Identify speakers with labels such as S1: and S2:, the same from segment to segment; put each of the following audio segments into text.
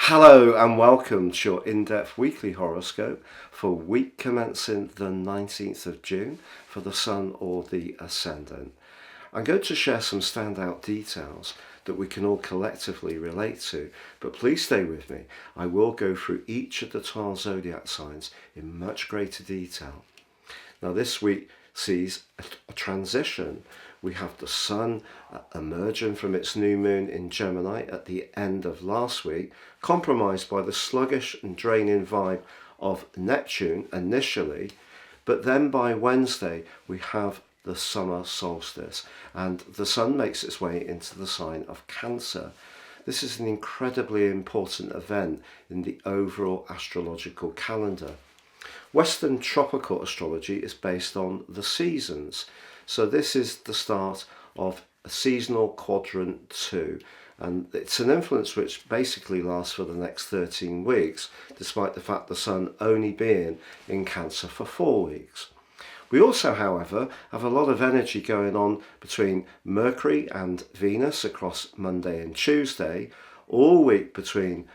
S1: Hello and welcome to your in-depth weekly horoscope for week commencing the 19th of June for the Sun or the Ascendant. I'm going to share some standout details that we can all collectively relate to, but please stay with me. I will go through each of the 12 zodiac signs in much greater detail. Now this week sees a transition. We have the Sun emerging from its new moon in Gemini at the end of last week, compromised by the sluggish and draining vibe of Neptune initially, but then by Wednesday we have the summer solstice and the Sun makes its way into the sign of Cancer. This is an incredibly important event in the overall astrological calendar. Western tropical astrology is based on the seasons. So this is the start of a seasonal quadrant 2, and it's an influence which basically lasts for the next 13 weeks, despite the fact the Sun only being in Cancer for 4 weeks. We also, however, have a lot of energy going on between Mercury and Venus across Monday and Tuesday, all week between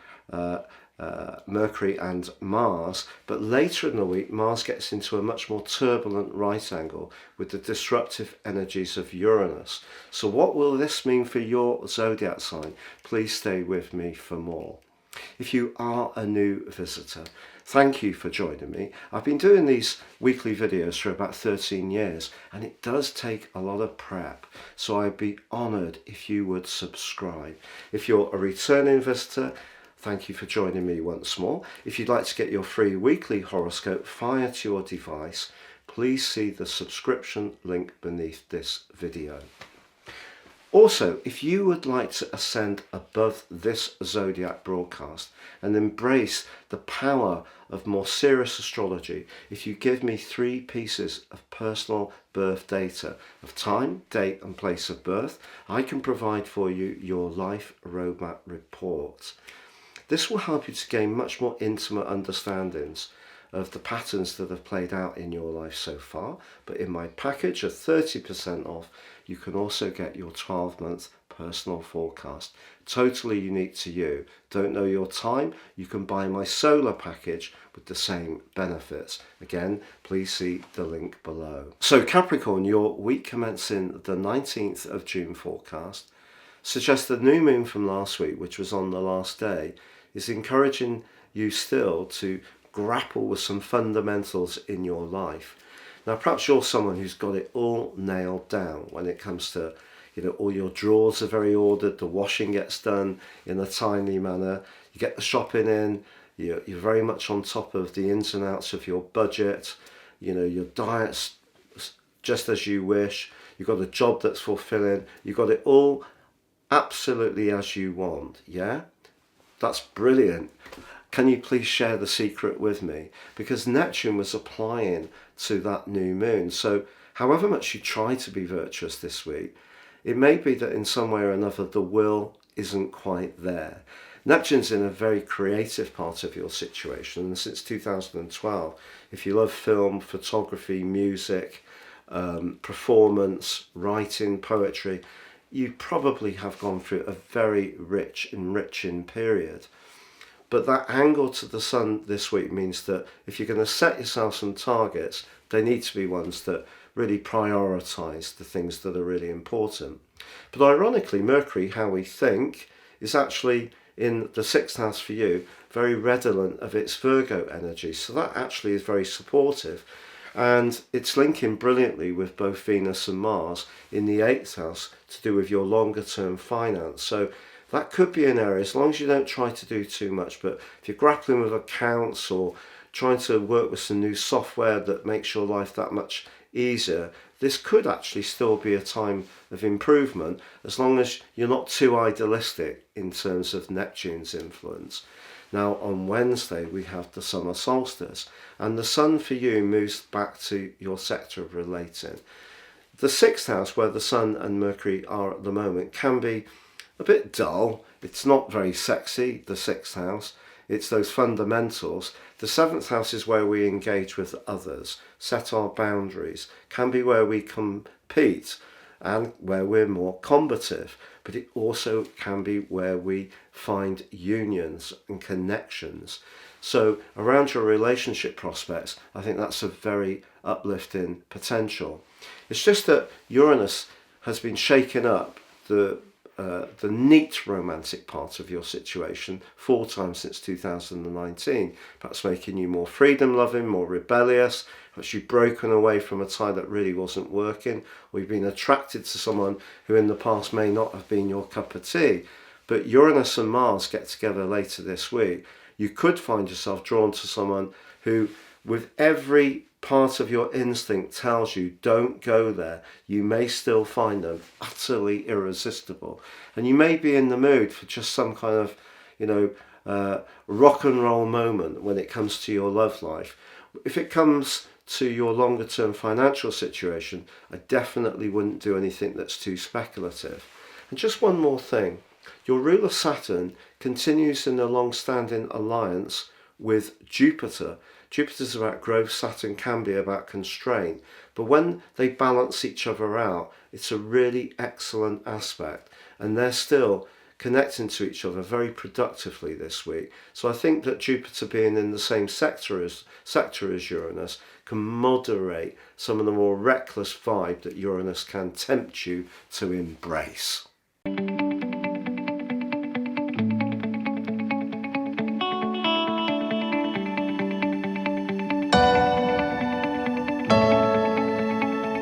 S1: Mercury and Mars, but later in the week Mars gets into a much more turbulent right angle with the disruptive energies of Uranus. So what will this mean for your zodiac sign? Please stay with me for more. If you are a new visitor, thank you for joining me. I've been doing these weekly videos for about 13 years and it does take a lot of prep, so I'd be honoured if you would subscribe. If you're a returning visitor, thank you for joining me once more. If you'd like to get your free weekly horoscope fired to your device, please see the subscription link beneath this video. Also, if you would like to ascend above this zodiac broadcast and embrace the power of more serious astrology, if you give me 3 pieces of personal birth data of time, date and place of birth, I can provide for you your life roadmap report. This will help you to gain much more intimate understandings of the patterns that have played out in your life so far. But in my package of 30% off, you can also get your 12-month personal forecast, totally unique to you. Don't know your time? You can buy my solar package with the same benefits. Again, please see the link below. So Capricorn, your week commencing the 19th of June forecast suggests the new moon from last week, which was on the last day, is encouraging you still to grapple with some fundamentals in your life. Now, perhaps you're someone who's got it all nailed down when it comes to, all your drawers are very ordered, the washing gets done in a timely manner, you get the shopping in, you're very much on top of the ins and outs of your budget, your diet's just as you wish, you've got a job that's fulfilling, you've got it all absolutely as you want, yeah? That's brilliant. Can you please share the secret with me? Because Neptune was applying to that new moon. So however much you try to be virtuous this week, it may be that in some way or another the will isn't quite there. Neptune's in a very creative part of your situation, and since 2012, if you love film, photography, music, performance, writing, poetry, you probably have gone through a very rich, enriching period. But that angle to the Sun this week means that if you're going to set yourself some targets, they need to be ones that really prioritise the things that are really important. But ironically, Mercury, how we think, is actually in the 6th house for you, very redolent of its Virgo energy. So that actually is very supportive. And it's linking brilliantly with both Venus and Mars in the 8th house to do with your longer term finance. So that could be an area, as long as you don't try to do too much. But if you're grappling with accounts or trying to work with some new software that makes your life that much easier, this could actually still be a time of improvement, as long as you're not too idealistic in terms of Neptune's influence. Now on Wednesday we have the summer solstice and the Sun for you moves back to your sector of relating. The 6th house, where the Sun and Mercury are at the moment, can be a bit dull. It's not very sexy, the 6th house. It's those fundamentals. The 7th house is where we engage with others, set our boundaries, can be where we compete. and where we're more combative. But it also can be where we find unions and connections. So around your relationship prospects, I think that's a very uplifting potential. It's just that Uranus has been shaking up the neat romantic part of your situation 4 times since 2019, perhaps making you more freedom loving, more rebellious, perhaps you've broken away from a tie that really wasn't working, or you've been attracted to someone who in the past may not have been your cup of tea. But Uranus and Mars get together later this week. You could find yourself drawn to someone who, with every part of your instinct tells you don't go there, you may still find them utterly irresistible. And you may be in the mood for just some kind of, rock and roll moment when it comes to your love life. If it comes to your longer term financial situation, I definitely wouldn't do anything that's too speculative. And just one more thing. Your ruler Saturn continues in a long-standing alliance with Jupiter. Jupiter's about growth, Saturn can be about constraint. But when they balance each other out, it's a really excellent aspect. And they're still connecting to each other very productively this week. So I think that Jupiter being in the same sector as Uranus can moderate some of the more reckless vibe that Uranus can tempt you to embrace.